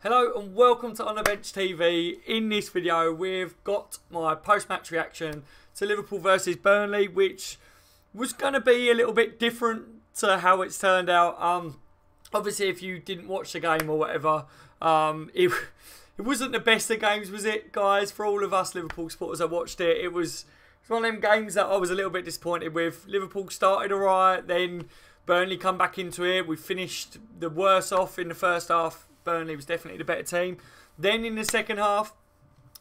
Hello and welcome to On The Bench TV. In this video we've got my post-match reaction to Liverpool versus Burnley, which was going to be a little bit different to how it's turned out. Obviously if you didn't watch the game or whatever, it wasn't the best of games, was it, guys? For all of us Liverpool supporters that watched it, it was one of them games that I was a little bit disappointed with. Liverpool started alright, then Burnley come back into it. We finished the worse off in the first half. Burnley was definitely the better team. Then in the second half,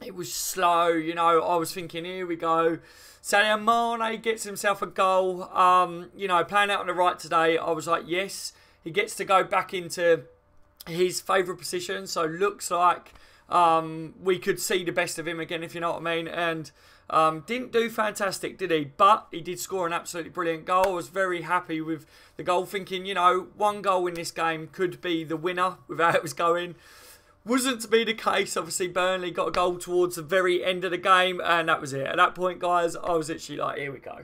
it was slow. You know, I was thinking, here we go. Sadio Mane gets himself a goal. You know, playing out on the right today, I was like, yes, he gets to go back into his favourite position. So looks like we could see the best of him again, if you know what I mean. And didn't do fantastic, did he? But he did score an absolutely brilliant goal. I was very happy with the goal, thinking, you know, one goal in this game could be the winner with how it was going. Wasn't to be the case. Obviously, Burnley got a goal towards the very end of the game, and that was it. At that point, guys, I was literally like, here we go.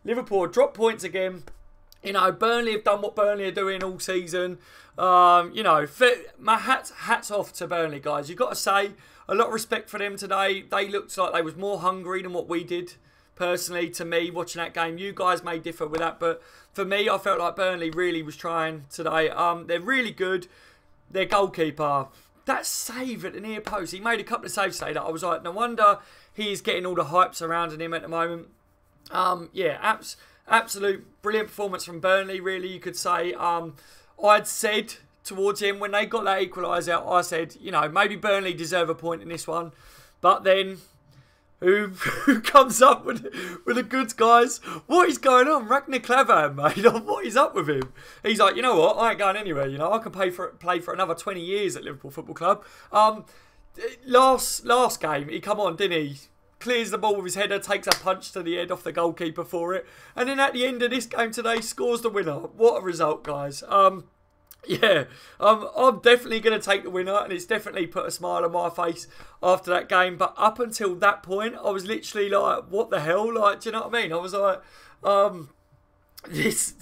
Liverpool dropped points again. You know, Burnley have done what Burnley are doing all season. You know, my hats off to Burnley, guys. You've got to say, a lot of respect for them today. They looked like they was more hungry than what we did, personally, to me, watching that game. You guys may differ with that, but for me, I felt like Burnley really was trying today. They're really good. Their goalkeeper, that save at the near post, he made a couple of saves today that I was like, no wonder he is getting all the hype surrounding him at the moment. Yeah, absolute brilliant performance from Burnley, really, you could say. I'd said towards him when they got that equalize out, I said, you know, maybe Burnley deserve a point in this one. But then, who comes up with the goods, guys? What is going on? Ragnar Klavan, mate. What is up with him? He's like, you know what? I ain't going anywhere. You know, I can play for another 20 years at Liverpool Football Club. Last game, he come on, didn't he? Clears the ball with his header, takes a punch to the head off the goalkeeper for it. And then at the end of this game today, scores the winner. What a result, guys. Yeah, I'm definitely going to take the winner, and it's definitely put a smile on my face after that game. But up until that point, I was literally like, what the hell? Like, do you know what I mean? I was like, this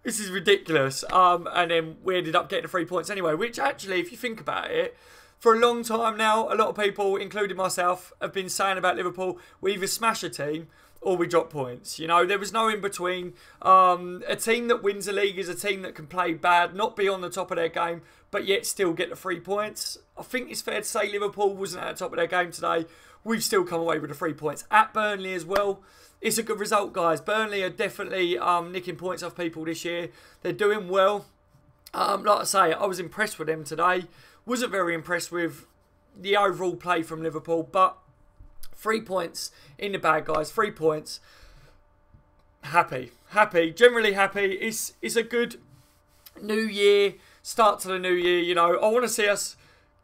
is ridiculous. And then we ended up getting the 3 points anyway, which actually, if you think about it, for a long time now, a lot of people, including myself, have been saying about Liverpool, we either smash a team or we drop points. You know, there was no in between. A team that wins the league is a team that can play bad, not be on the top of their game, but yet still get the 3 points. I think it's fair to say Liverpool wasn't at the top of their game today. We've still come away with the 3 points. At Burnley as well, it's a good result, guys. Burnley are definitely nicking points off people this year. They're doing well. Like I say, I was impressed with them today. Wasn't very impressed with the overall play from Liverpool, but 3 points in the bag, guys. 3 points. Happy. Generally happy. It's a good new year. Start to the new year, you know. I want to see us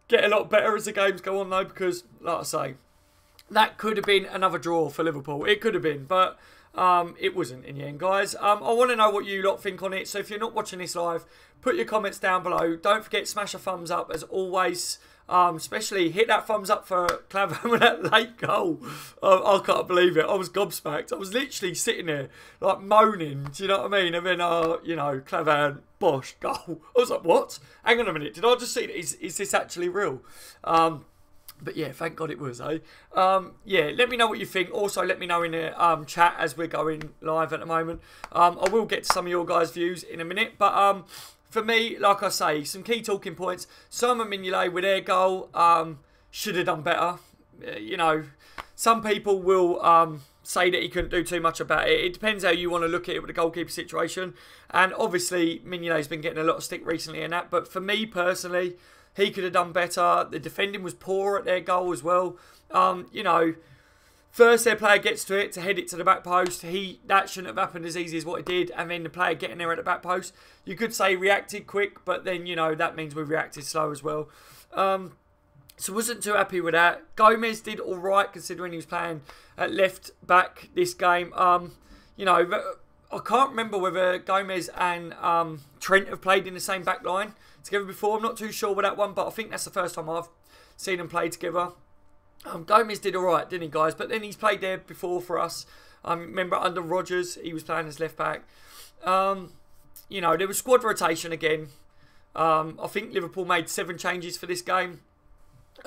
get a lot better as the games go on, though, because, like I say, that could have been another draw for Liverpool. It could have been, but it wasn't in the end, guys. I want to know what you lot think on it. So if you're not watching this live, put your comments down below. Don't forget, smash a thumbs up as always. Especially hit that thumbs up for Klavan with that late goal. I can't believe it. I was gobsmacked. I was literally sitting there like moaning. Do you know what I mean? And then, you know, Klavan, bosh, goal. I was like, what? Hang on a minute. Did I just see that? Is this actually real? But yeah, thank God it was, eh? Yeah, let me know what you think. Also, let me know in the chat as we're going live at the moment. I will get to some of your guys' views in a minute. But for me, like I say, some key talking points. Simon Mignolet with their goal should have done better. You know, some people will say that he couldn't do too much about it. It depends how you want to look at it with the goalkeeper situation. And obviously, Mignolet's been getting a lot of stick recently in that. But for me personally, he could have done better. The defending was poor at their goal as well. You know, first their player gets to it to head it to the back post. That shouldn't have happened as easy as what it did. And then the player getting there at the back post, you could say reacted quick, but then, you know, that means we reacted slow as well. So wasn't too happy with that. Gomez did all right considering he was playing at left back this game. You know, I can't remember whether Gomez and Trent have played in the same back line together before. I'm not too sure with that one, but I think that's the first time I've seen them play together. Gomez did alright, didn't he, guys? But then he's played there before for us. Remember, under Rodgers, he was playing as left back. you know, there was squad rotation again. I think Liverpool made 7 changes for this game.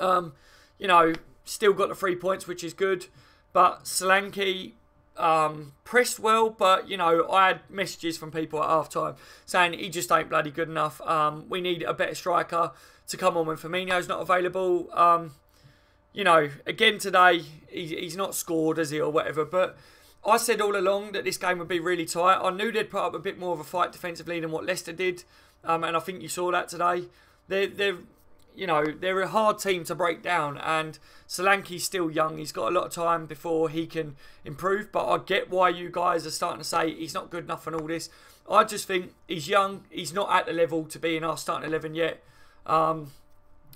You know, still got the 3 points, which is good. But Solanki pressed well, but, you know, I had messages from people at half-time saying he just ain't bloody good enough. We need a better striker to come on when Firmino's not available. You know, again today, he's not scored, has he, or whatever, but I said all along that this game would be really tight. I knew they'd put up a bit more of a fight defensively than what Leicester did, and I think you saw that today. You know, they're a hard team to break down, and Solanki's still young. He's got a lot of time before he can improve, but I get why you guys are starting to say he's not good enough and all this. I just think he's young. He's not at the level to be in our starting 11 yet.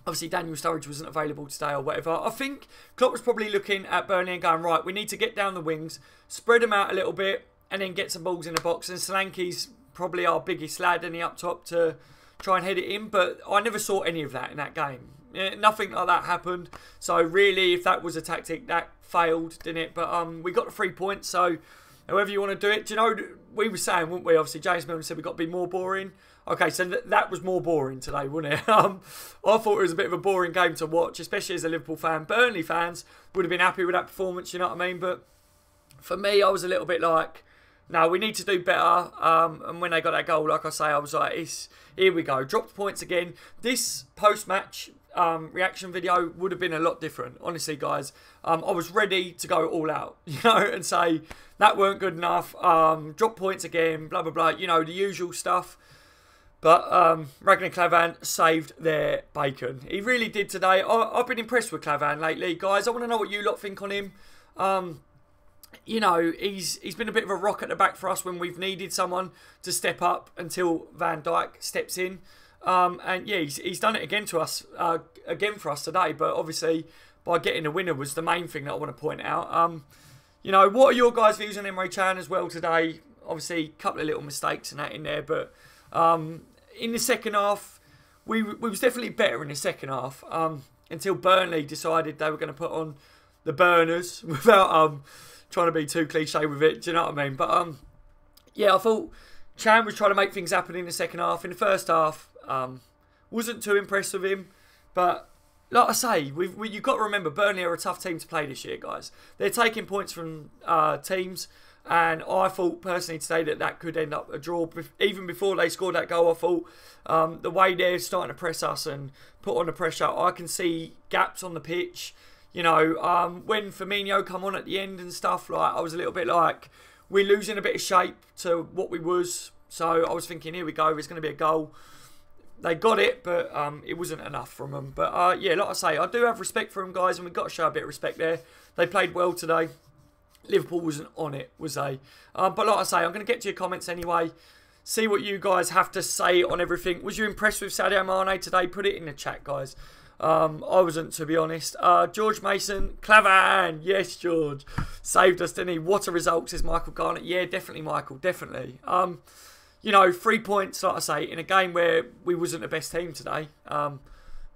Obviously, Daniel Sturridge wasn't available today or whatever. I think Klopp was probably looking at Burnley and going, right, we need to get down the wings, spread them out a little bit, and then get some balls in the box. And Solanki's probably our biggest lad, and he up top to try and head it in, but I never saw any of that in that game. Nothing like that happened. So really, if that was a tactic, that failed, didn't it? But we got the 3 points, so however you want to do it. Do you know, we were saying, weren't we? Obviously, James Milner said we've got to be more boring. Okay, so that was more boring today, wasn't it? I thought it was a bit of a boring game to watch, especially as a Liverpool fan. Burnley fans would have been happy with that performance, you know what I mean? But for me, I was a little bit like, no, we need to do better. And when they got that goal, like I say, I was like, here we go. Dropped points again. This post-match reaction video would have been a lot different. Honestly, guys. I was ready to go all out, you know, and say, that weren't good enough. Drop points again, blah, blah, blah. You know, the usual stuff. But Ragnar Klavan saved their bacon. He really did today. I've been impressed with Klavan lately, guys. I want to know what you lot think on him. You know, he's been a bit of a rock at the back for us when we've needed someone to step up until Van Dijk steps in. And yeah, he's done it again to us, again for us today. But obviously, by getting a winner was the main thing that I want to point out. You know, what are your guys' views on Emre Can as well today? Obviously, a couple of little mistakes and that in there, but in the second half, we was definitely better in the second half until Burnley decided they were going to put on the burners without trying to be too cliche with it. Do you know what I mean? But yeah, I thought Chan was trying to make things happen in the second half. In the first half, wasn't too impressed with him. But like I say, you've got to remember, Burnley are a tough team to play this year, guys. They're taking points from teams. And I thought personally today that could end up a draw. Even before they scored that goal, I thought the way they're starting to press us and put on the pressure, I can see gaps on the pitch. You know, when Firmino come on at the end and stuff, like I was a little bit like, we're losing a bit of shape to what we was. So I was thinking, here we go, there's going to be a goal. They got it, but it wasn't enough from them. But yeah, like I say, I do have respect for them, guys, and we've got to show a bit of respect there. They played well today. Liverpool wasn't on it, was they? But like I say, I'm going to get to your comments anyway. See what you guys have to say on everything. Was you impressed with Sadio Mane today? Put it in the chat, guys. I wasn't, to be honest. George Mason, Klavan. Yes, George. Saved us, didn't he? What a result, says Michael Garnett. Yeah, definitely, Michael. Definitely. You know, 3 points, like I say, in a game where we wasn't the best team today.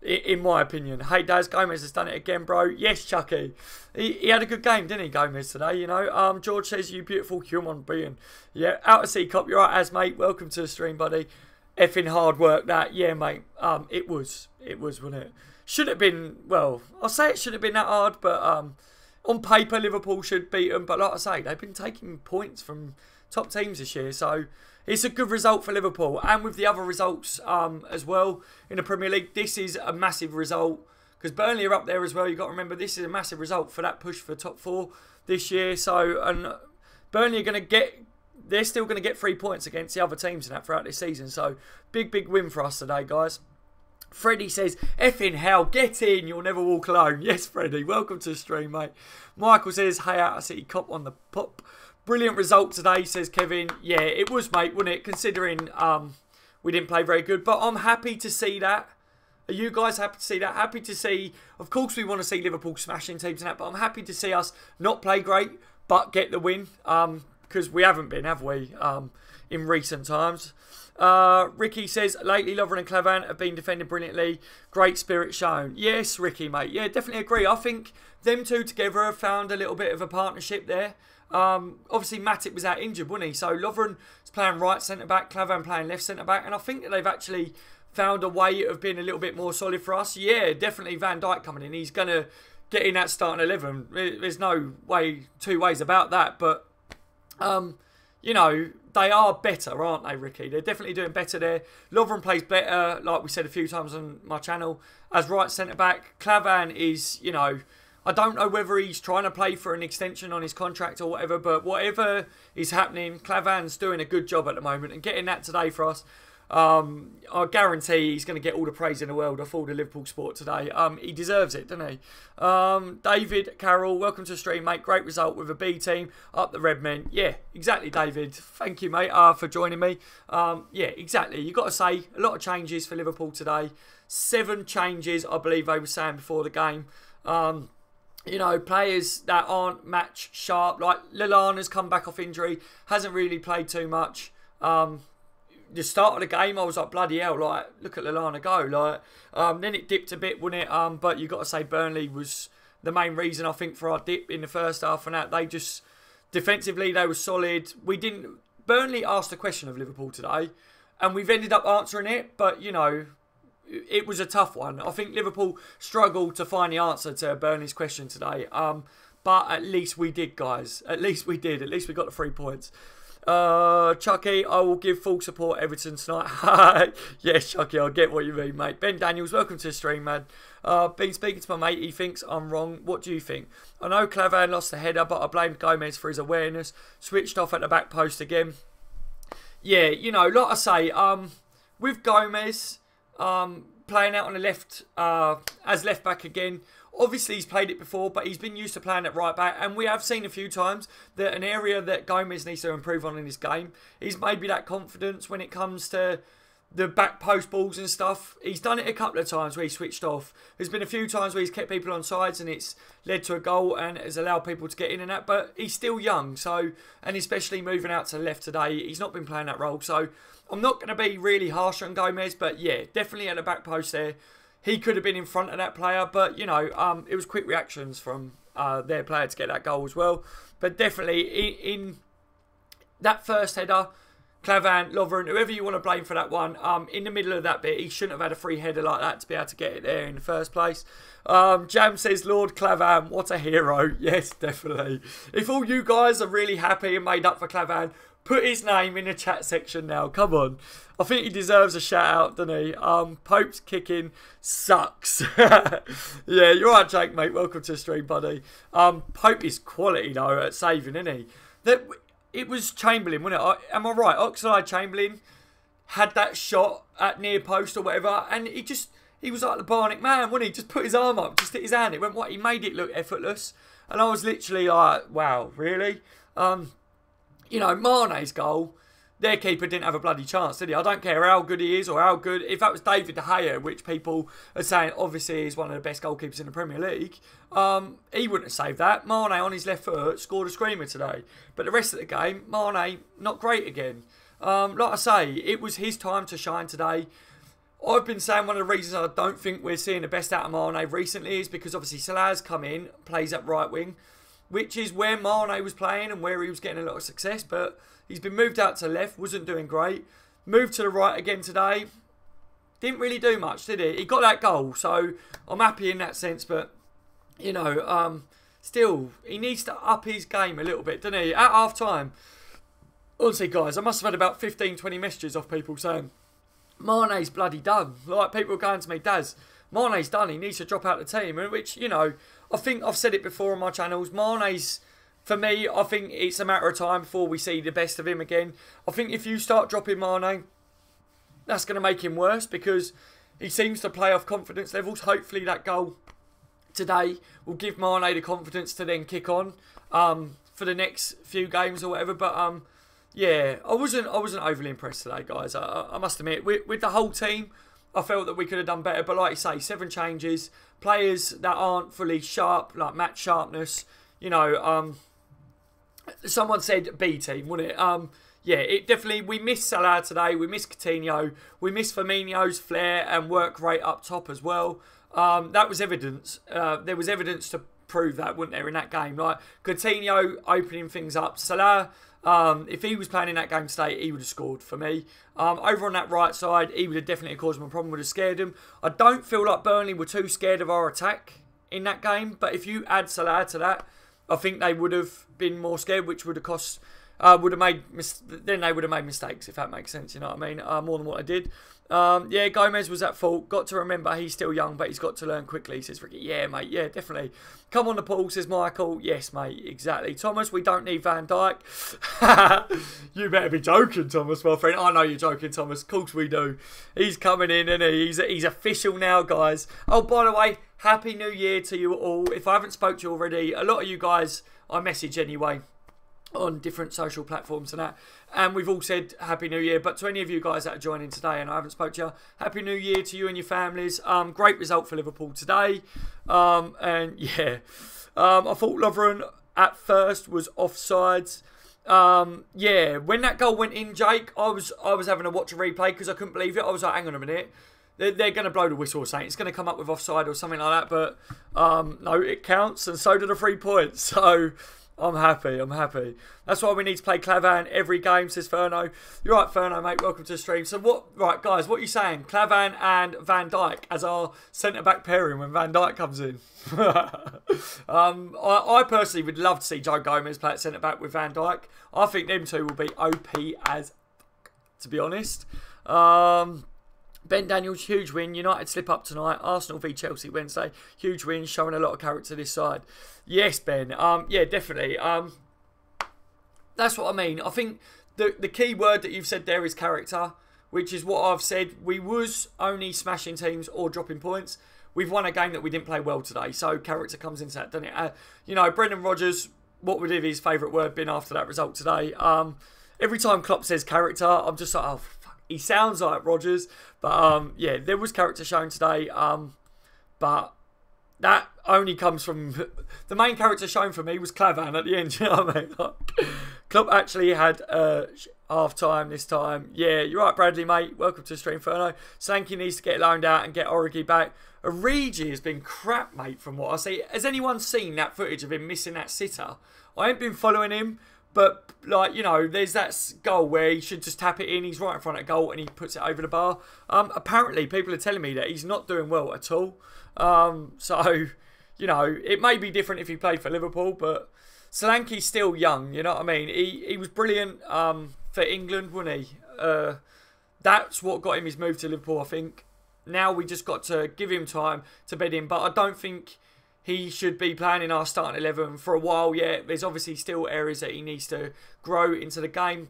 In my opinion. Hey, Daz, Gomez has done it again, bro. Yes, Chucky. He had a good game, didn't he, Gomez, today, you know. George says, you beautiful human being. Yeah, out of sea cop. You're right, as mate. Welcome to the stream, buddy. Effing hard work, that. Yeah, mate. It was, wasn't it? Should have been, well, I'll say it should have been that hard, but on paper, Liverpool should beat them. But like I say, they've been taking points from top teams this year, so it's a good result for Liverpool. And with the other results as well in the Premier League, this is a massive result because Burnley are up there as well. You've got to remember, this is a massive result for that push for top 4 this year. So, and Burnley are going to get, they're still going to get 3 points against the other teams in that throughout this season. So, big win for us today, guys. Freddie says, effing hell, get in, you'll never walk alone. Yes, Freddie, welcome to the stream, mate. Michael says, hey, out of City Cop on the pop. Brilliant result today, says Kevin. Yeah, it was, mate, wasn't it? Considering we didn't play very good. But I'm happy to see that. Are you guys happy to see that? Happy to see, of course we want to see Liverpool smashing teams and that, but I'm happy to see us not play great, but get the win. Because we haven't been, have we, in recent times. Ricky says, lately Lovren and Klavan have been defending brilliantly. Great spirit shown. Yes, Ricky, mate. Yeah, definitely agree. I think them two together have found a little bit of a partnership there. Obviously, Matip was out injured, wasn't he? So Lovren is playing right centre-back, Klavan playing left centre-back. And I think that they've actually found a way of being a little bit more solid for us. Yeah, definitely Van Dijk coming in. He's going to get in that starting 11. There's no way, two ways about that. But, you know, they are better, aren't they, Ricky? They're definitely doing better there. Lovren plays better, like we said a few times on my channel, as right centre-back. Klavan is, you know, I don't know whether he's trying to play for an extension on his contract or whatever, but whatever is happening, Klavan's doing a good job at the moment. And getting that today for us, I guarantee he's going to get all the praise in the world off all the Liverpool sport today. He deserves it, doesn't he? David Carroll, welcome to the stream, mate. Great result with a B team. Up the Red Men. Yeah, exactly, David. Thank you, mate, for joining me. Yeah, exactly. You've got to say, a lot of changes for Liverpool today. 7 changes, I believe they were saying before the game. You know, players that aren't match sharp, like Lallana's come back off injury, hasn't really played too much. The start of the game, I was like, bloody hell, like, look at Lallana go. Like, then it dipped a bit, wouldn't it? But you've got to say Burnley was the main reason, I think, for our dip in the first half. And that they just, defensively, they were solid. Burnley asked a question of Liverpool today, and we've ended up answering it. But, you know, it was a tough one. I think Liverpool struggled to find the answer to Burnley's question today. But at least we did, guys. At least we did. At least we got the 3 points. Chucky, I will give full support Everton tonight. Yes, Chucky, I get what you mean, mate. Ben Daniels, welcome to the stream, man. Been speaking to my mate, he thinks I'm wrong. What do you think? I know Klavan lost the header, but I blamed Gomez for his awareness. Switched off at the back post again. Yeah, you know, like I say, with Gomez playing out on the left as left back again. Obviously, he's played it before, but he's been used to playing at right back. And we have seen a few times that an area that Gomez needs to improve on in his game is maybe that confidence when it comes to the back post balls and stuff. He's done it a couple of times where he switched off. There's been a few times where he's kept people on sides and it's led to a goal and has allowed people to get in and out. But he's still young, so, and especially moving out to the left today, he's not been playing that role. So I'm not going to be really harsh on Gomez, but yeah, definitely at the back post there. He could have been in front of that player, but, you know, it was quick reactions from their player to get that goal as well. But definitely, in that first header, Klavan, Lovren, whoever you want to blame for that one, in the middle of that bit, he shouldn't have had a free header like that to be able to get it there in the first place. Jam says, Lord Klavan, what a hero. Yes, definitely. If all you guys are really happy and made up for Klavan, put his name in the chat section now. Come on. I think he deserves a shout out, doesn't he? Pope's kicking sucks. Yeah, you're right, Jake, mate. Welcome to the stream, buddy. Pope is quality, though, at saving, isn't he? It was Chamberlain, wasn't it? Am I right? Oxlade-Chamberlain had that shot at near post or whatever, and he was like the Barnet man, wasn't he? Just put his arm up, just hit his hand. It went what? He made it look effortless. And I was literally like, wow, really? You know, Mane's goal, their keeper didn't have a bloody chance, did he? I don't care how good he is or how good. If that was David De Gea, which people are saying obviously is one of the best goalkeepers in the Premier League, he wouldn't have saved that. Mane on his left foot scored a screamer today. But the rest of the game, Mane, not great again. Like I say, it was his time to shine today. I've been saying one of the reasons I don't think we're seeing the best out of Mane recently is because obviously Salah's come in, plays at right wing, which is where Mane was playing and where he was getting a lot of success. But he's been moved out to the left, wasn't doing great. Moved to the right again today. Didn't really do much, did he? He got that goal, so I'm happy in that sense. But, you know, still, he needs to up his game a little bit, doesn't he? At half-time, honestly, guys, I must have had about 15, 20 messages off people saying, Mane's bloody done. Like, people going to me, Daz, Mane's done. He needs to drop out the team. Which, you know, I think I've said it before on my channels. Mane's, for me, I think it's a matter of time before we see the best of him again. I think if you start dropping Mane, that's going to make him worse because he seems to play off confidence levels. Hopefully that goal today will give Mane the confidence to then kick on for the next few games or whatever. But yeah, I wasn't overly impressed today, guys. I must admit, with the whole team, I felt that we could have done better. But like you say, 7 changes, players that aren't fully sharp, like match sharpness. You know, someone said B team, wouldn't it? Yeah, it definitely, we missed Salah today, we missed Coutinho, we missed Firmino's flair and work rate up top as well. That was evidence. There was evidence to prove that, wouldn't there, in that game? Like Coutinho opening things up. Salah, if he was playing in that game today, he would have scored for me. Over on that right side, he would have definitely caused him a problem, would have scared him. I don't feel like Burnley were too scared of our attack in that game, but if you add Salah to that, I think they would have been more scared, which would have cost, then they would have made mistakes, if that makes sense, you know what I mean, more than what I did. Yeah, Gomez was at fault. Got to remember he's still young, but he's got to learn quickly, says Ricky. Yeah, mate, yeah, definitely. Come on the pool, says Michael. Yes, mate, exactly. Thomas, we don't need Van Dijk. You better be joking, Thomas, my friend. I know you're joking, Thomas. Of course we do. He's coming in, and he's official now, guys. Oh, by the way, Happy New Year to you all. If I haven't spoke to you already, a lot of you guys I message anyway on different social platforms and that, and we've all said Happy New Year. But to any of you guys that are joining today and I haven't spoke to you, Happy New Year to you and your families. Great result for Liverpool today, and yeah, I thought Lovren at first was offsides. Yeah, when that goal went in, Jake, I was having to watch a replay because I couldn't believe it. I was like, hang on a minute, they're going to blow the whistle or something. It's going to come up with offside or something like that, but no, it counts, and so do the 3 points. So I'm happy, I'm happy. That's why we need to play Klavan every game, says Ferno. You're right, Ferno, mate. Welcome to the stream. So what, right, guys, what are you saying? Klavan and Van Dijk as our centre-back pairing when Van Dijk comes in. I personally would love to see Joe Gomez play at centre-back with Van Dijk. I think them two will be OP as to be honest. Ben Daniels, huge win. United slip up tonight. Arsenal v Chelsea Wednesday. Huge win, showing a lot of character this side. Yes, Ben. Yeah, definitely. That's what I mean. I think the key word that you've said there is character, which is what I've said. We was only smashing teams or dropping points. We've won a game that we didn't play well today, so character comes into that, doesn't it? You know, Brendan Rodgers, what would have his favourite word been after that result today? Every time Klopp says character, I'm just like, oh, fuck. He sounds like Rodgers. But, yeah, there was character shown today. But that only comes from... The main character shown for me was Klavan at the end. You know what I mean? Like, Klopp actually had half-time this time. Yeah, you're right, Bradley, mate. Welcome to the stream, Ferno. Solanki needs to get loaned out and get Origi back. Origi has been crap, mate, from what I see. Has anyone seen that footage of him missing that sitter? I ain't been following him. But, like, you know, there's that goal where he should just tap it in. He's right in front of goal and he puts it over the bar. Apparently, people are telling me that he's not doing well at all. So, you know, it may be different if he played for Liverpool, but Solanki's still young, you know what I mean? He was brilliant for England, wasn't he? That's what got him his move to Liverpool, I think. Now we just got to give him time to bed in. But I don't think he should be playing in our starting 11 for a while yet. There's obviously still areas that he needs to grow into the game.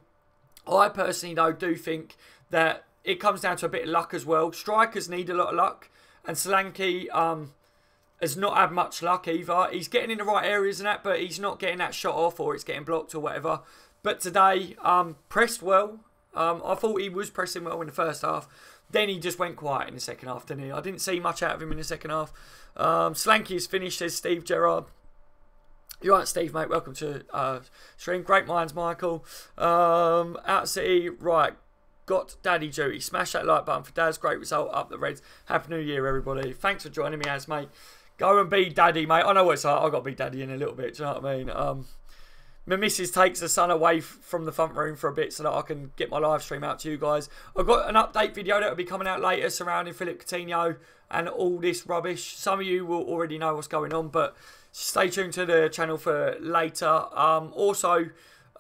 I personally, though, do think that it comes down to a bit of luck as well. Strikers need a lot of luck. And Solanki has not had much luck either. He's getting in the right areas and that, but he's not getting that shot off or it's getting blocked or whatever. But today, pressed well. I thought he was pressing well in the first half. Then he just went quiet in the second half, didn't he? I didn't see much out of him in the second half. Solanki is finished, says Steve Gerrard. You're right, Steve, mate. Welcome to stream. Great minds, Michael. Out City, right. Got daddy duty. Smash that like button for Dad's great result. Up the Reds. Happy New Year, everybody. Thanks for joining me, as mate. Go and be daddy, mate. I know what it's like. I've got to be daddy in a little bit. Do you know what I mean? My missus takes the son away from the front room for a bit so that I can get my live stream out to you guys. I've got an update video that will be coming out later surrounding Philip Coutinho and all this rubbish. Some of you will already know what's going on, but stay tuned to the channel for later. Also,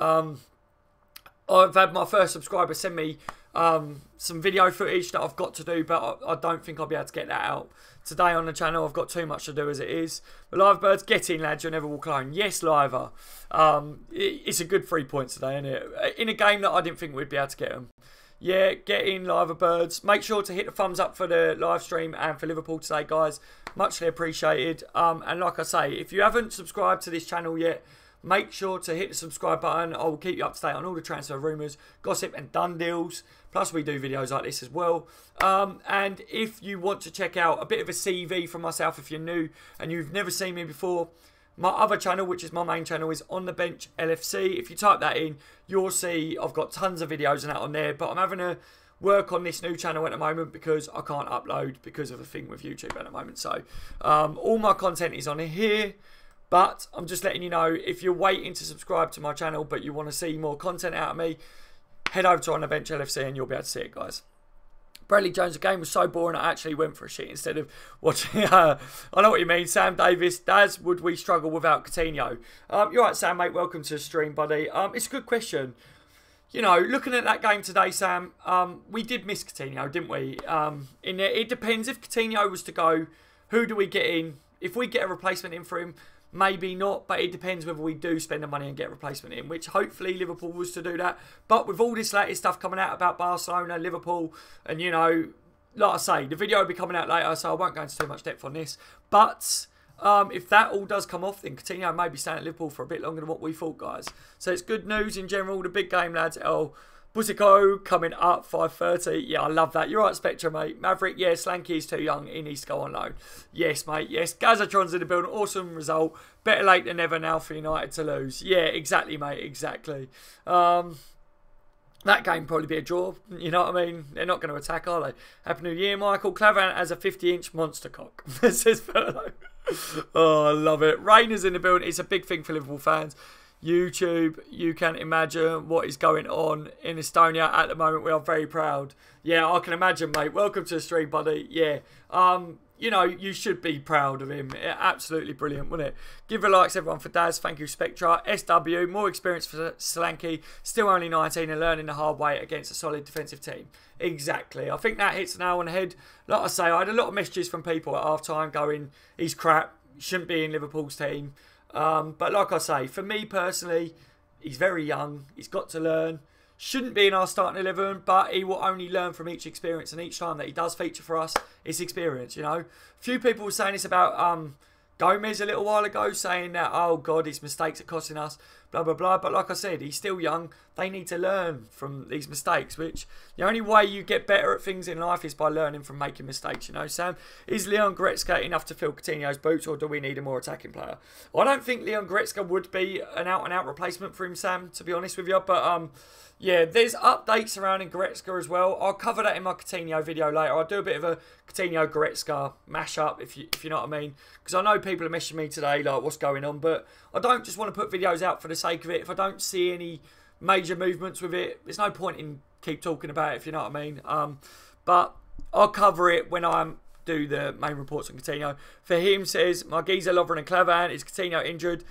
I've had my first subscriber send me some video footage that I've got to do, but I don't think I'll be able to get that out today on the channel. I've got too much to do as it is. But Live Birds, get in, lads. You'll never walk alone. Yes, Liver. It's a good 3 points today, isn't it? In a game that I didn't think we'd be able to get them. Yeah, get in, Liver Birds. Make sure to hit the thumbs up for the live stream and for Liverpool today, guys. Muchly appreciated. And like I say, if you haven't subscribed to this channel yet, make sure to hit the subscribe button. I will keep you up to date on all the transfer rumours, gossip and done deals. Plus, we do videos like this as well. And if you want to check out a bit of a CV from myself, if you're new and you've never seen me before, my other channel, which is my main channel, is On The Bench LFC. If you type that in, you'll see I've got tons of videos and that on there. But I'm having to work on this new channel at the moment because I can't upload because of a thing with YouTube at the moment. So all my content is on here. But I'm just letting you know, if you're waiting to subscribe to my channel but you want to see more content out of me, head over to On The Bench LFC and you'll be able to see it, guys. Bradley Jones, the game was so boring I actually went for a shit instead of watching. I know what you mean. Sam Davis, Daz, would we struggle without Coutinho? You're right, Sam, mate. Welcome to the stream, buddy. It's a good question. You know, looking at that game today, Sam, we did miss Coutinho, didn't we? It depends. If Coutinho was to go, who do we get in? If we get a replacement in for him, maybe not, but it depends whether we do spend the money and get a replacement in, which hopefully Liverpool was to do that. But with all this latest stuff coming out about Barcelona, Liverpool, and, you know, like I say, the video will be coming out later, so I won't go into too much depth on this. But if that all does come off, then Coutinho may be staying at Liverpool for a bit longer than what we thought, guys. So it's good news in general. The big game, lads. Busico coming up, 5:30. Yeah, I love that. You're right, Spectre, mate. Maverick, yeah, Solanki is too young. He needs to go on loan. Yes, mate, yes. Gazatron's in the building. Awesome result. Better late than never now for United to lose. Yeah, exactly, mate, exactly. That game probably be a draw. You know what I mean? They're not going to attack, are they? Happy New Year, Michael. Klavan has a 50-inch monster cock. Says Furlough. Oh, I love it. Ragnar's in the building. It's a big thing for Liverpool fans. YouTube, you can imagine what is going on in Estonia at the moment. We are very proud. Yeah, I can imagine, mate. Welcome to the stream, buddy. Yeah, you know, you should be proud of him. Absolutely brilliant, wasn't it? Give a like, everyone, for Daz. Thank you, Spectra. SW, more experience for Solanki. Still only 19 and learning the hard way against a solid defensive team. Exactly. I think that hits the nail on the head. Like I say, I had a lot of messages from people at half-time going, he's crap, shouldn't be in Liverpool's team. But like I say, for me personally, he's very young. He's got to learn. Shouldn't be in our starting 11, but he will only learn from each experience. And each time that he does feature for us, it's experience, you know. A few people were saying this about Gomez a little while ago, saying that, oh, God, his mistakes are costing us, blah, blah, blah. But like I said, he's still young. They need to learn from these mistakes, which the only way you get better at things in life is by learning from making mistakes, you know, Sam. Is Leon Goretzka enough to fill Coutinho's boots, or do we need a more attacking player? Well, I don't think Leon Goretzka would be an out-and-out replacement for him, Sam, to be honest with you. But, yeah, there's updates surrounding Goretzka as well. I'll cover that in my Coutinho video later. I'll do a bit of a Coutinho-Goretzka mashup, if you know what I mean. Because I know people are messaging me today, like, what's going on. But I don't just want to put videos out for the sake of it. If I don't see any major movements with it, there's no point in keep talking about it, if you know what I mean. But I'll cover it when I do the main reports on Coutinho. For him, says, Margiza, Lovren and Klavan, is Coutinho injured?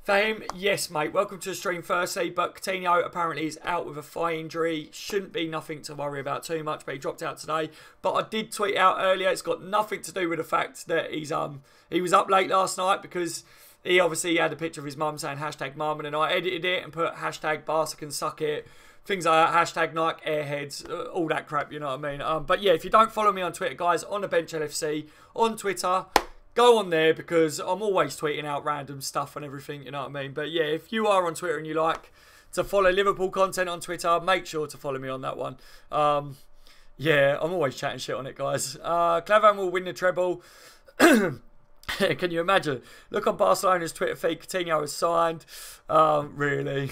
For him, yes, mate. Welcome to the stream, firstly. But Coutinho apparently is out with a thigh injury. Shouldn't be nothing to worry about too much, but he dropped out today. But I did tweet out earlier, it's got nothing to do with the fact that he was up late last night, because he obviously had a picture of his mum saying hashtag mum, and then I edited it and put hashtag Barca can suck it. Things like that, hashtag Nike Airheads, all that crap, you know what I mean? But yeah, if you don't follow me on Twitter, guys, On The Bench LFC on Twitter, go on there, because I'm always tweeting out random stuff and everything, you know what I mean? But yeah, if you are on Twitter and you like to follow Liverpool content on Twitter, make sure to follow me on that one. Yeah, I'm always chatting shit on it, guys. Klavan will win the treble. Can you imagine? Look on Barcelona's Twitter feed, Coutinho is signed. Really?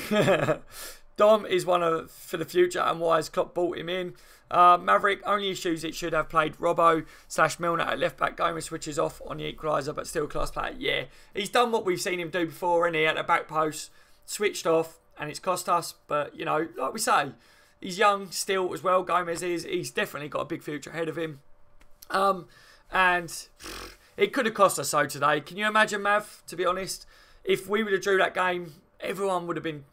Dom is one for the future, and why has Klopp bought him in? Maverick, only issues it should have played Robbo/Milner at left back. Gomez switches off on the equaliser, but still class player. Yeah, he's done what we've seen him do before, and he at the back post, switched off, and it's cost us. But, you know, like we say, he's young still as well, Gomez is. He's definitely got a big future ahead of him. And it could have cost us so today. Can you imagine, Mav, to be honest? If we would have drew that game, everyone would have been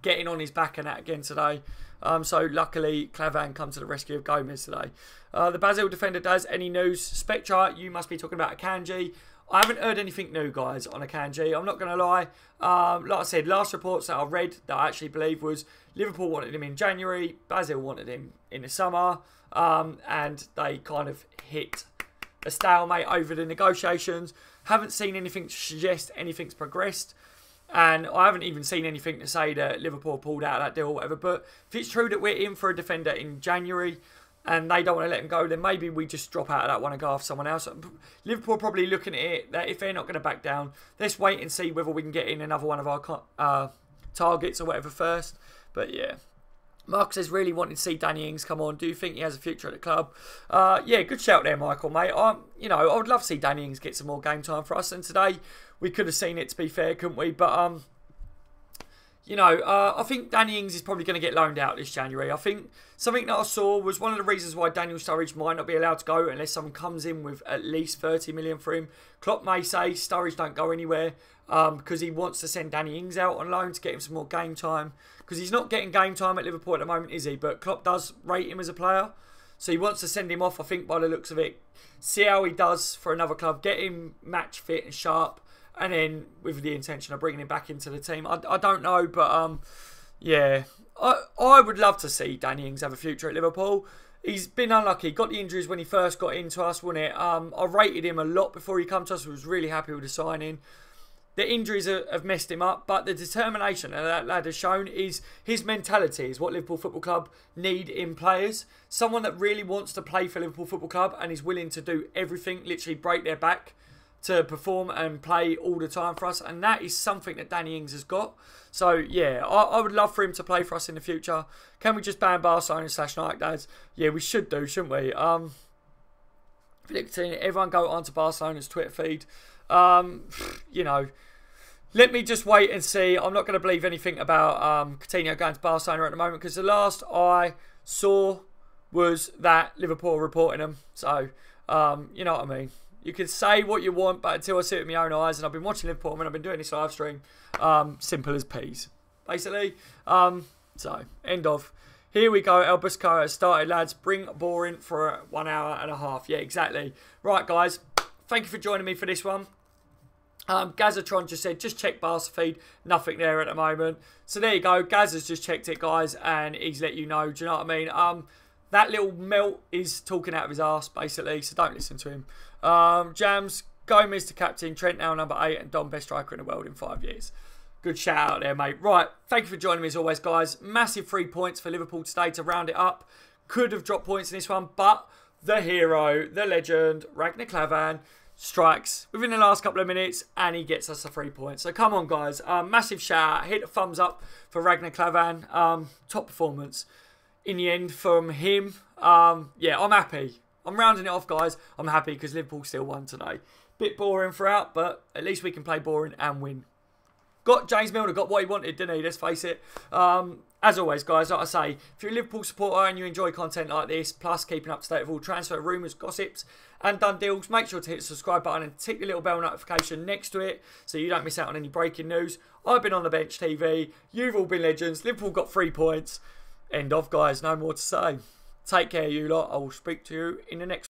getting on his back and that again today. So luckily, Klavan come to the rescue of Gomez today. The Basel defender does. Any news? Spectra, you must be talking about Akanji. I haven't heard anything new, guys, on Akanji. I'm not going to lie. Like I said, last reports that I read that I actually believe was Liverpool wanted him in January, Basel wanted him in the summer, and they kind of hit a stalemate over the negotiations. Haven't seen anything to suggest anything's progressed. And I haven't even seen anything to say that Liverpool pulled out of that deal or whatever. But if it's true that we're in for a defender in January and they don't want to let him go, then maybe we just drop out of that one and go after someone else. Liverpool are probably looking at it that if they're not going to back down, let's wait and see whether we can get in another one of our targets or whatever first. But yeah. Mark says, really wanting to see Danny Ings come on. Do you think he has a future at the club? Yeah, good shout there, Michael, mate. You know, I would love to see Danny Ings get some more game time for us. And today, we could have seen it, to be fair, couldn't we? But, you know, I think Danny Ings is probably going to get loaned out this January. I think something that I saw was one of the reasons why Daniel Sturridge might not be allowed to go unless someone comes in with at least 30 million for him. Klopp may say Sturridge don't go anywhere because he wants to send Danny Ings out on loan to get him some more game time. Because he's not getting game time at Liverpool at the moment, is he? But Klopp does rate him as a player. So he wants to send him off, I think, by the looks of it. See how he does for another club. Get him match fit and sharp. And then with the intention of bringing him back into the team. I don't know, but yeah. I would love to see Danny Ings have a future at Liverpool. He's been unlucky. Got the injuries when he first got into us, wasn't it? I rated him a lot before he came to us. I was really happy with the signing. The injuries have messed him up, but the determination that lad has shown is his mentality is what Liverpool Football Club need in players. Someone that really wants to play for Liverpool Football Club and is willing to do everything, literally break their back to perform and play all the time for us. And that is something that Danny Ings has got. So, yeah, I would love for him to play for us in the future. Can we just ban Barcelona / Nike, dads? Yeah, we should do, shouldn't we? Everyone go onto Barcelona's Twitter feed. You know, let me just wait and see. I'm not going to believe anything about Coutinho going to Barcelona at the moment because the last I saw was that Liverpool reporting him. So, you know what I mean. You can say what you want, but until I see it with my own eyes, and I've been watching Liverpool and I've been doing this live stream, simple as peas, basically. So, end of. Here we go. El Busco has started, lads. Bring boring for 1 hour and a half. Yeah, exactly. Right, guys. Thank you for joining me for this one. Gazatron just said, just check Barca feed. Nothing there at the moment. So there you go. Gaz has just checked it, guys, and he's let you know. Do you know what I mean? That little melt is talking out of his arse, basically, so don't listen to him. Jams, Gomez to captain, Trent now number 8, and Don best striker in the world in 5 years. Good shout out there, mate. Right, thank you for joining me as always, guys. Massive 3 points for Liverpool today to round it up. Could have dropped points in this one, but the hero, the legend, Ragnar Klavan, strikes within the last couple of minutes and he gets us a 3 points. So come on, guys. Massive shout out. Hit a thumbs up for Ragnar Klavan. Top performance in the end from him. Yeah, I'm happy. I'm rounding it off, guys. I'm happy because Liverpool still won today. Bit boring throughout, but at least we can play boring and win. Got James Milner, got what he wanted, didn't he? Let's face it. As always, guys, like I say, if you're a Liverpool supporter and you enjoy content like this, plus keeping up to date with all transfer rumours, gossips, and done deals, make sure to hit the subscribe button and tick the little bell notification next to it so you don't miss out on any breaking news. I've been on the bench TV. You've all been legends. Liverpool got 3 points. End of, guys. No more to say. Take care, you lot. I will speak to you in the next